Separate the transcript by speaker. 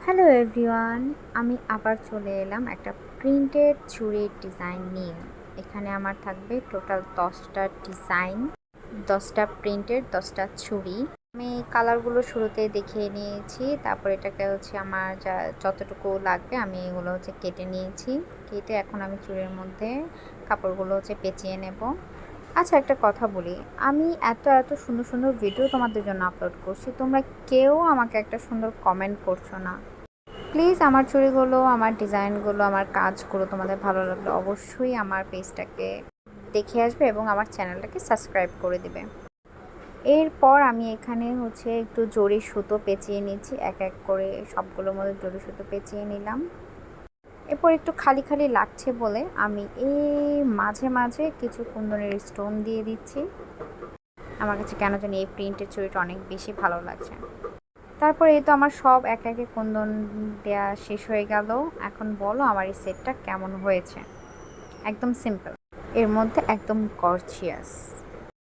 Speaker 1: Hello everyone, আমি আবার চলে এলাম একটা প্রিন্টেড চুড়ির ডিজাইন নিয়ে। এখানে আমার থাকবে টোটাল 10টা ডিজাইন, 10টা প্রিন্টেড, 10টা চুড়ি। আমি কালারগুলো শুরুতে দেখিয়ে নিয়েছি, তারপর এটাকে আমার যতটুকু লাগবে আমি এগুলো কেটে নিয়েছি। কেটে এখন আমি চুড়ির মধ্যে কাপড়গুলো পেঁচিয়ে নেব। আচ্ছা, একটা কথা বলি, আমি এত এত সুন্দর সুন্দর ভিডিও তোমাদের জন্য আপলোড করছি, তোমরা কেউ আমাকে একটা সুন্দর কমেন্ট করছো না। প্লিজ আমার চুড়িগুলো, আমার ডিজাইনগুলো, আমার কাজগুলো তোমাদের ভালো লাগলে অবশ্যই আমার পেজটাকে দেখে আসবে এবং আমার চ্যানেলটাকে সাবস্ক্রাইব করে দিবে। এরপর আমি এখানে একটু জরি সুতো পেঁচিয়ে নিচ্ছি, এক এক করে সবগুলোর মধ্যে জরি সুতো পেঁচিয়ে নিলাম। এরপর একটু খালি খালি লাগছে বলে আমি এই মাঝে মাঝে কিছু কুন্দনের স্টোন দিয়ে দিচ্ছি। আমার কাছে কেন জানি এই প্রিন্টের চুড়িটা অনেক বেশি ভালো লাগছে। তারপরে এই তো আমার সব এক একে কুন্দন দেয়া শেষ হয়ে গেল। এখন বলো আমার এই সেটটা কেমন হয়েছে। একদম সিম্পল, এর মধ্যে একদম গর্জিয়াস।